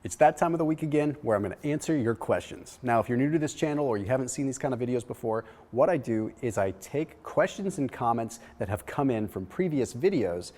It's that time of the week again where I'm going to answer your questions. Now, if you're new to this channel or you haven't seen these kind of videos before, what I do is I take questions and comments that have come in from previous videos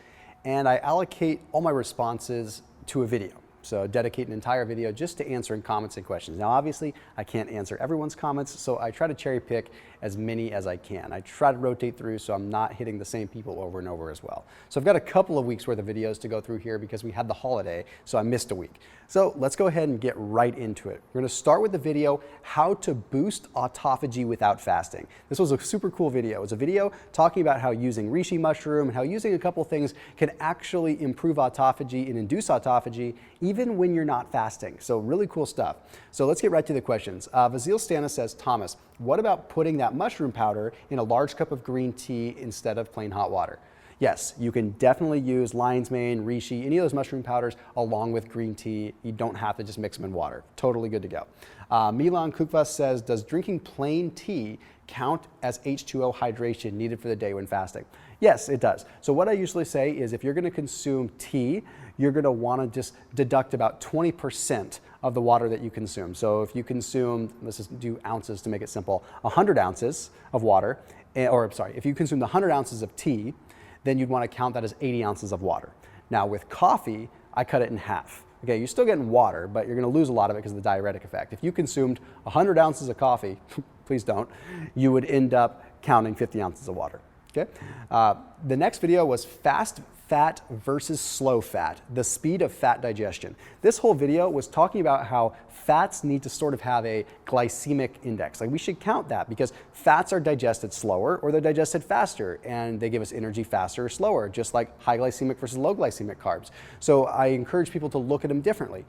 and I allocate all my responses to a video. So dedicate an entire video just to answering comments and questions. Now, obviously, I can't answer everyone's comments, so I try to cherry pick as many as I can. I try to rotate through so I'm not hitting the same people over and over as well. So I've got a couple of weeks worth of videos to go through here because we had the holiday, so I missed a week. So let's go ahead and get right into it. We're gonna start with the video, how to boost autophagy without fasting. This was a super cool video. It was a video talking about how using reishi mushroom and how using a couple things can actually improve autophagy and induce autophagy even when you're not fasting. So really cool stuff. So let's get right to the questions. Vasile Stana says, Thomas, what about putting that mushroom powder in a large cup of green tea instead of plain hot water? Yes, you can definitely use lion's mane, reishi, any of those mushroom powders along with green tea. You don't have to just mix them in water. Totally good to go. Milan Cukvas says, does drinking plain tea count as H2O hydration needed for the day when fasting? Yes, it does. So what I usually say is if you're going to consume tea, you're going to want to just deduct about 20% of the water that you consume. So if you consume, let's just do ounces to make it simple, 100 ounces of water, if you consume the 100 ounces of tea, then you'd want to count that as 80 ounces of water. Now with coffee, I cut it in half. Okay, you're still getting water, but you're going to lose a lot of it because of the diuretic effect. If you consumed 100 ounces of coffee, please don't, you would end up counting 50 ounces of water. Okay. The next video was fast fat versus slow fat, the speed of fat digestion. This whole video was talking about how fats need to sort of have a glycemic index. Like we should count that because fats are digested slower or they're digested faster and they give us energy faster or slower, just like high glycemic versus low glycemic carbs. So I encourage people to look at them differently.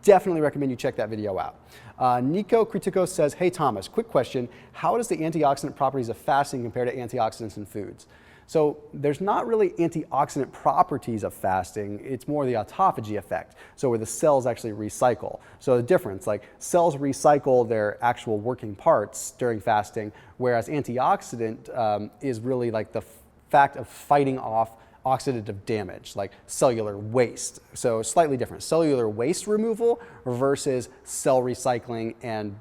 Definitely recommend you check that video out. Niko Kritikos says, hey Thomas, quick question. How does the antioxidant properties of fasting compare to antioxidants in foods? So there's not really antioxidant properties of fasting, it's more the autophagy effect, so where the cells actually recycle. So the difference, like cells recycle their actual working parts during fasting, whereas antioxidant is really like the fact of fighting off oxidative damage, like cellular waste. So slightly different, cellular waste removal versus cell recycling and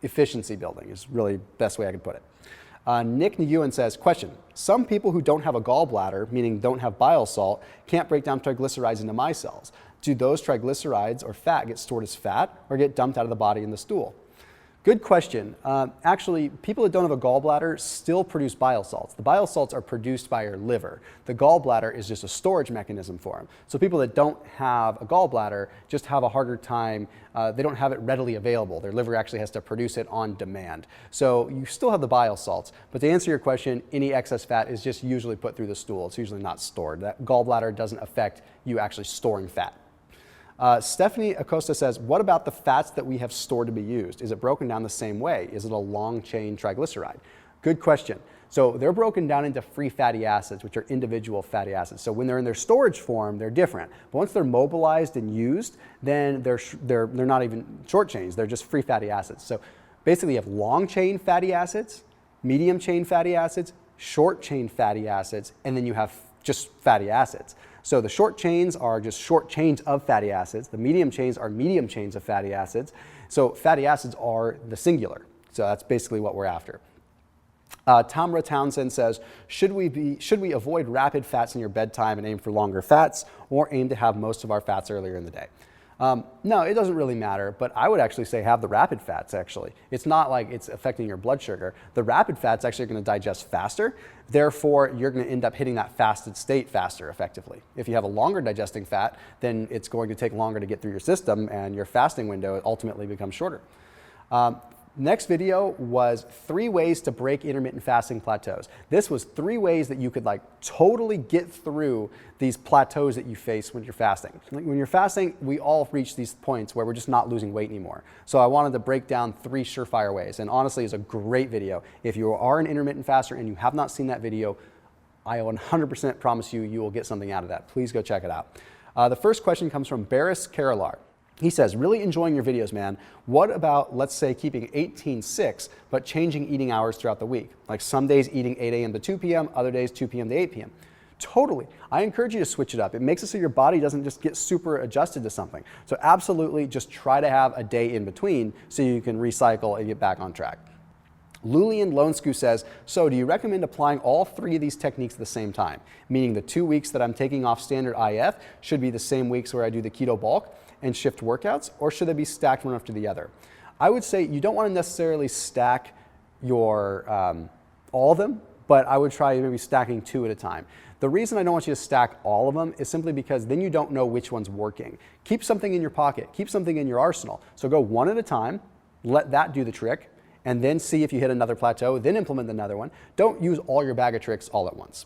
efficiency building is really the best way I could put it. Nguyen says, question, some people who don't have a gallbladder, meaning don't have bile salt, can't break down triglycerides into micelles. Do those triglycerides or fat get stored as fat or get dumped out of the body in the stool? Good question. Actually, people that don't have a gallbladder still produce bile salts. The bile salts are produced by your liver. The gallbladder is just a storage mechanism for them. So people that don't have a gallbladder just have a harder time. They don't have it readily available. Their liver actually has to produce it on demand. So you still have the bile salts. But to answer your question, any excess fat is just usually put through the stool. It's usually not stored. That gallbladder doesn't affect you actually storing fat. Stephanie Acosta says, what about the fats that we have stored to be used? Is it broken down the same way? Is it a long chain triglyceride? Good question. So they're broken down into free fatty acids, which are individual fatty acids. So when they're in their storage form, they're different. But once they're mobilized and used, then they're not even short chains. They're just free fatty acids. So basically you have long chain fatty acids, medium chain fatty acids, short chain fatty acids, and then you have just fatty acids. So the short chains are just short chains of fatty acids. The medium chains are medium chains of fatty acids. So fatty acids are the singular. So that's basically what we're after. Tamra Townsend says, should we avoid rapid fats in your bedtime and aim for longer fats or aim to have most of our fats earlier in the day? No, it doesn't really matter, but I would actually say have the rapid fats actually. It's not like it's affecting your blood sugar. The rapid fats actually are going to digest faster, therefore you're going to end up hitting that fasted state faster effectively. If you have a longer digesting fat, then it's going to take longer to get through your system and your fasting window ultimately becomes shorter. Next video was 3 ways to break intermittent fasting plateaus. This was 3 ways that you could like totally get through these plateaus that you face when you're fasting. When you're fasting, we all reach these points where we're just not losing weight anymore. So I wanted to break down 3 surefire ways, and honestly, it's a great video. If you are an intermittent faster and you have not seen that video, I 100% promise you, you will get something out of that. Please go check it out. The first question comes from Barris Karalar. He says, really enjoying your videos, man. What about, let's say, keeping 18/6, but changing eating hours throughout the week? Like some days eating 8 a.m. to 2 p.m., other days 2 p.m. to 8 p.m. Totally. I encourage you to switch it up. It makes it so your body doesn't just get super adjusted to something. So absolutely just try to have a day in between so you can recycle and get back on track. Lulian Lonescu says, so do you recommend applying all 3 of these techniques at the same time? Meaning the 2 weeks that I'm taking off standard IF should be the same weeks where I do the keto bulk and shift workouts, or should they be stacked one after the other? I would say you don't want to necessarily stack your all of them, but I would try maybe stacking 2 at a time. The reason I don't want you to stack all of them is simply because then you don't know which one's working. Keep something in your pocket, keep something in your arsenal. So go 1 at a time, let that do the trick, and then see if you hit another plateau, then implement another one. Don't use all your bag of tricks all at once.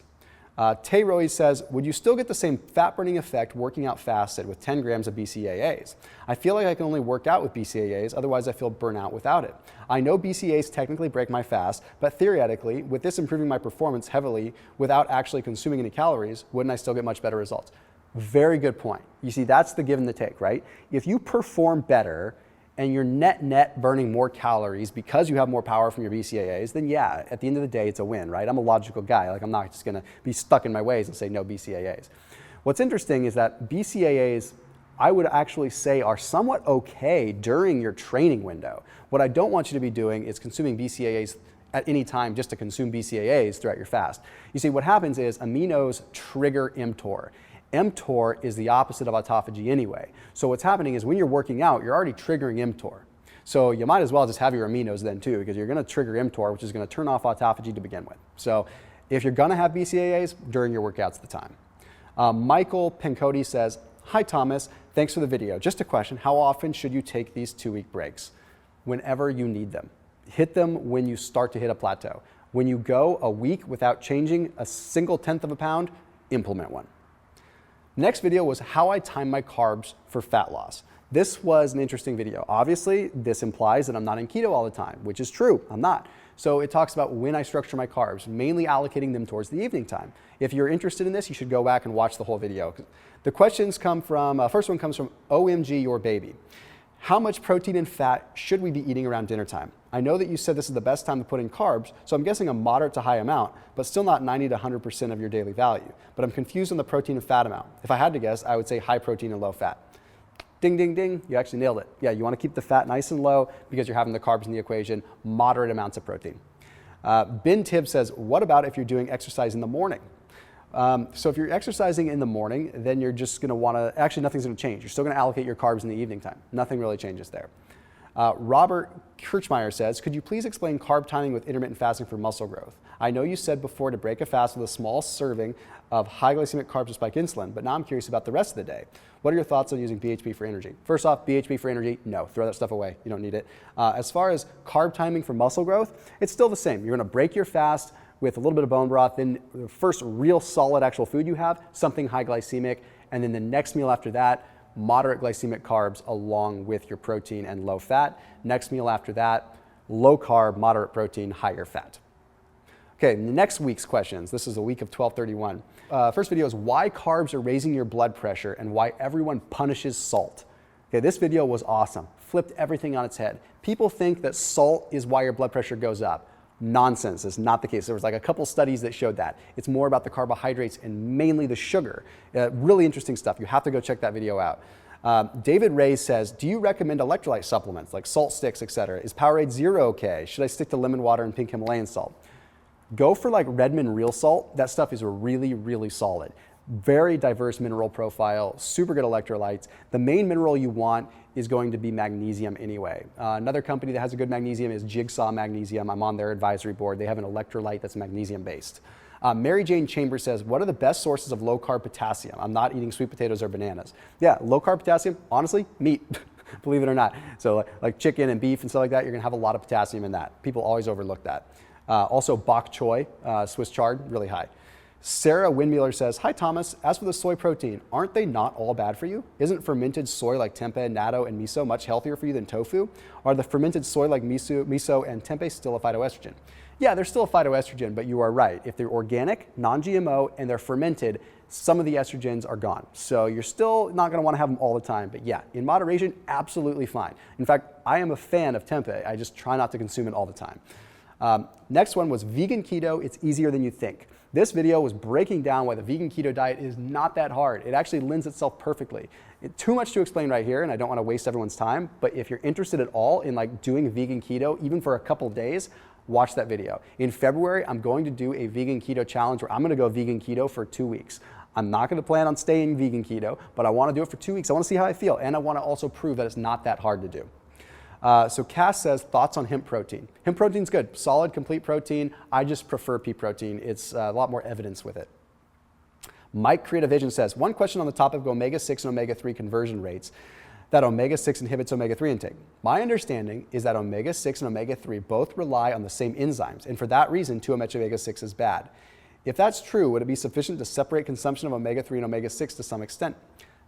Tay says, would you still get the same fat burning effect working out fasted with 10 grams of BCAAs? I feel like I can only work out with BCAAs, otherwise I feel burnout without it. I know BCAAs technically break my fast, but theoretically, with this improving my performance heavily without actually consuming any calories, wouldn't I still get much better results? Very good point. You see, that's the give and the take, right? If you perform better and you're net burning more calories because you have more power from your BCAAs, then yeah, at the end of the day, it's a win, right? I'm a logical guy. Like, I'm not just gonna be stuck in my ways and say no BCAAs. What's interesting is that BCAAs, I would actually say, are somewhat okay during your training window. What I don't want you to be doing is consuming BCAAs at any time just to consume BCAAs throughout your fast. You see, what happens is aminos trigger mTOR. mTOR is the opposite of autophagy anyway. So what's happening is when you're working out, you're already triggering mTOR. So you might as well just have your aminos then too, because you're gonna trigger mTOR, which is gonna turn off autophagy to begin with. So if you're gonna have BCAAs, during your workouts at the time. Michael Pencotti says, hi Thomas, thanks for the video. Just a question, how often should you take these 2-week breaks? Whenever you need them. Hit them when you start to hit a plateau. When you go a week without changing a single 1/10 of a pound, implement one. Next video was how I time my carbs for fat loss. This was an interesting video. Obviously, this implies that I'm not in keto all the time, which is true, I'm not. So it talks about when I structure my carbs, mainly allocating them towards the evening time. If you're interested in this, you should go back and watch the whole video. The questions come from, first one comes from OMG Your Baby. How much protein and fat should we be eating around dinner time? I know that you said this is the best time to put in carbs, so I'm guessing a moderate to high amount, but still not 90 to 100% of your daily value. But I'm confused on the protein and fat amount. If I had to guess, I would say high protein and low fat. Ding, ding, ding, you actually nailed it. Yeah, you wanna keep the fat nice and low because you're having the carbs in the equation, moderate amounts of protein. Ben Tibb says, what about if you're doing exercise in the morning? So if you're exercising in the morning, then you're just gonna wanna, actually nothing's gonna change. You're still gonna allocate your carbs in the evening time. Nothing really changes there. Robert Kirchmeier says, could you please explain carb timing with intermittent fasting for muscle growth? I know you said before to break a fast with a small serving of high glycemic carbs to spike insulin, but now I'm curious about the rest of the day. What are your thoughts on using BHB for energy? First off, BHB for energy, no, throw that stuff away. You don't need it. As far as carb timing for muscle growth, it's still the same. You're gonna break your fast with a little bit of bone broth, then the first real solid actual food you have, something high glycemic, and then the next meal after that, moderate glycemic carbs along with your protein and low fat. Next meal after that, low carb, moderate protein, higher fat. Okay, next week's questions. This is a week of 1231. First video is why carbs are raising your blood pressure and why everyone punishes salt. Okay, this video was awesome. Flipped everything on its head. People think that salt is why your blood pressure goes up. Nonsense, it's not the case. There was like a couple studies that showed that. It's more about the carbohydrates and mainly the sugar. Really interesting stuff. You have to go check that video out. David Ray says, do you recommend electrolyte supplements like salt sticks, etc.? Is Powerade Zero okay? Should I stick to lemon water and pink Himalayan salt? Go for like Redmond Real Salt. That stuff is really, really solid. Very diverse mineral profile, super good electrolytes. The main mineral you want is going to be magnesium anyway. Another company that has a good magnesium is Jigsaw Magnesium. I'm on their advisory board. They have an electrolyte that's magnesium based. Mary Jane Chambers says, what are the best sources of low carb potassium? I'm not eating sweet potatoes or bananas. Yeah, low carb potassium, honestly, meat, believe it or not. So like chicken and beef and stuff like that, you're gonna have a lot of potassium in that. People always overlook that. Also bok choy, Swiss chard, really high. Sarah Windmuller says, hi Thomas, as for the soy protein, aren't they not all bad for you? Isn't fermented soy like tempeh, natto, and miso much healthier for you than tofu? Are the fermented soy like miso and tempeh still a phytoestrogen? Yeah, they're still a phytoestrogen, but you are right. If they're organic, non-GMO, and they're fermented, some of the estrogens are gone. So you're still not gonna wanna have them all the time, but yeah, in moderation, absolutely fine. In fact, I am a fan of tempeh. I just try not to consume it all the time. Next one was vegan keto. It's easier than you think. This video was breaking down why the vegan keto diet is not that hard. It actually lends itself perfectly. Too much to explain right here, and I don't want to waste everyone's time, but if you're interested at all in like doing vegan keto, even for a couple days, watch that video. In February, I'm going to do a vegan keto challenge where I'm going to go vegan keto for 2 weeks. I'm not going to plan on staying vegan keto, but I want to do it for 2 weeks. I want to see how I feel, and I want to also prove that it's not that hard to do. So Cass says, thoughts on hemp protein. Hemp protein's good, solid, complete protein. I just prefer pea protein. It's a lot more evidence with it. Mike Creative Vision says, one question on the topic of omega-6 and omega-3 conversion rates, that omega-6 inhibits omega-3 intake. My understanding is that omega-6 and omega-3 both rely on the same enzymes, and for that reason, too much omega-6 is bad. If that's true, would it be sufficient to separate consumption of omega-3 and omega-6 to some extent?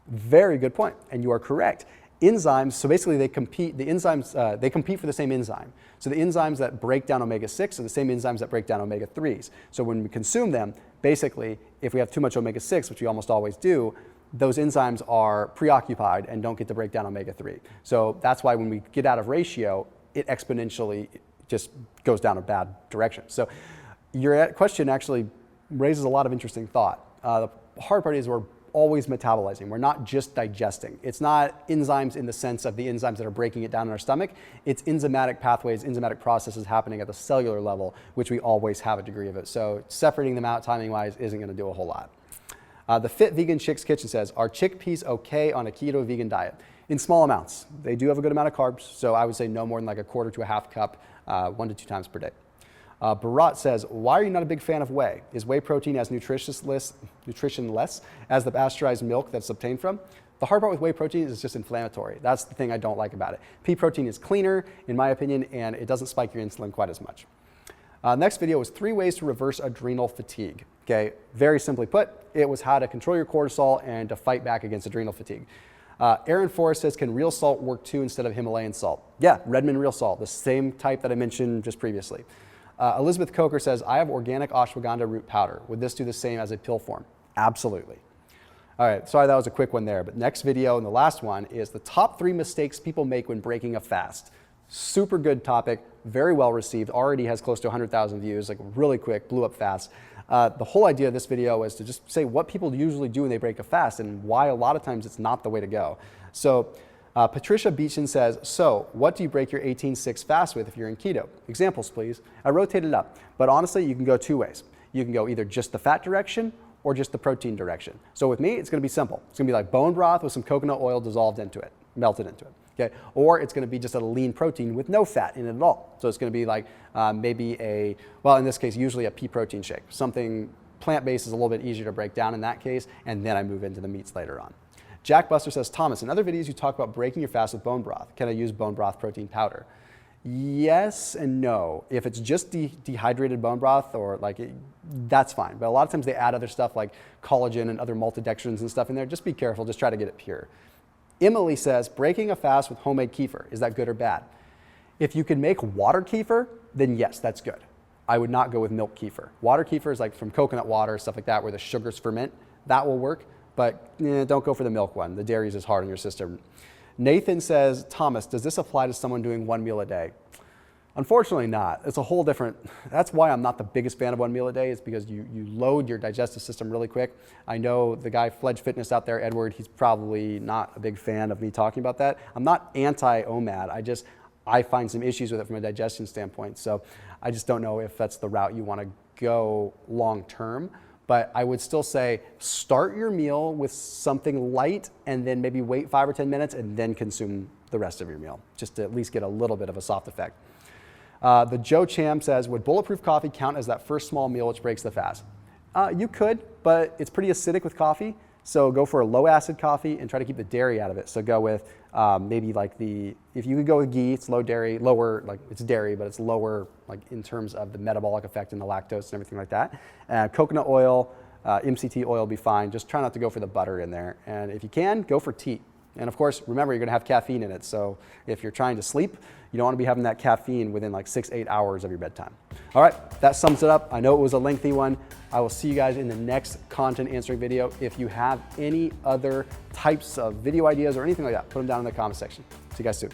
Very good point, and you are correct. Enzymes, so basically they compete, they compete for the same enzyme. So the enzymes that break down omega-6 are the same enzymes that break down omega-3s. So when we consume them, basically, if we have too much omega-6, which we almost always do, those enzymes are preoccupied and don't get to break down omega-3. So that's why when we get out of ratio, it exponentially just goes down a bad direction. So your question actually raises a lot of interesting thought. The hard part is we're always metabolizing. We're not just digesting. It's not enzymes in the sense of the enzymes that are breaking it down in our stomach. It's enzymatic pathways, enzymatic processes happening at the cellular level, which we always have a degree of it. So separating them out timing-wise isn't going to do a whole lot. The Fit Vegan Chick's Kitchen says, are chickpeas okay on a keto vegan diet? In small amounts. They do have a good amount of carbs, so I would say no more than like a quarter to a half cup, 1 to 2 times per day. Bharat says, why are you not a big fan of whey? Is whey protein as nutritionless as the pasteurized milk that's obtained from? The hard part with whey protein is it's just inflammatory. That's the thing I don't like about it. Pea protein is cleaner, in my opinion, and it doesn't spike your insulin quite as much. Next video was 3 ways to reverse adrenal fatigue. Okay, very simply put, it was how to control your cortisol and to fight back against adrenal fatigue. Aaron Forrest says, can real salt work too instead of Himalayan salt? Yeah, Redmond real salt, the same type that I mentioned just previously. Elizabeth Coker says, I have organic ashwagandha root powder. Would this do the same as a pill form? Absolutely. All right, sorry that was a quick one there, but next video and the last one is the top 3 mistakes people make when breaking a fast. Super good topic, very well received, already has close to 100,000 views, like really quick, blew up fast. The whole idea of this video is to just say what people usually do when they break a fast and why a lot of times it's not the way to go. So Patricia Beechin says, so what do you break your 18-6 fast with if you're in keto? Examples, please. I rotated it up, but honestly, you can go 2 ways. You can go either just the fat direction or just the protein direction. So with me, it's gonna be simple. It's gonna be like bone broth with some coconut oil dissolved into it, melted into it. Okay, or it's going to be just a lean protein with no fat in it at all. So it's going to be like maybe well, in this case, usually a pea protein shake. Something plant-based is a little bit easier to break down in that case, and then I move into the meats later on. Jack Buster says, Thomas, in other videos you talk about breaking your fast with bone broth. Can I use bone broth protein powder? Yes and no. If it's just dehydrated bone broth or that's fine. But a lot of times they add other stuff like collagen and other maltodextrins and stuff in there. Just be careful, just try to get it pure. Emily says, breaking a fast with homemade kefir, is that good or bad? If you can make water kefir, then yes, that's good. I would not go with milk kefir. Water kefir is like from coconut water, stuff like that, where the sugars ferment. That will work, but don't go for the milk one. The dairy is just hard on your system. Nathan says, Thomas, does this apply to someone doing 1 meal a day? Unfortunately not. It's a whole different, that's why I'm not the biggest fan of 1 meal a day, is because you load your digestive system really quick. I know the guy Fledge Fitness out there, Edward, he's probably not a big fan of me talking about that. I'm not anti-OMAD, I find some issues with it from a digestion standpoint. So I just don't know if that's the route you want to go long term. But I would still say start your meal with something light and then maybe wait 5 or 10 minutes and then consume the rest of your meal, just to at least get a little bit of a soft effect. The Joe Cham says, would bulletproof coffee count as that first small meal which breaks the fast? You could, but it's pretty acidic with coffee. So go for a low acid coffee and try to keep the dairy out of it. So go with maybe like if you could go with ghee, it's low dairy, lower, like it's dairy, but it's lower like in terms of the metabolic effect and the lactose and everything like that. Coconut oil, MCT oil will be fine. Just try not to go for the butter in there. And if you can, go for tea. And of course, remember, you're gonna have caffeine in it. So if you're trying to sleep, you don't wanna be having that caffeine within like 6-8 hours of your bedtime. All right, that sums it up. I know it was a lengthy one. I will see you guys in the next content answering video. If you have any other types of video ideas or anything like that, put them down in the comment section. See you guys soon.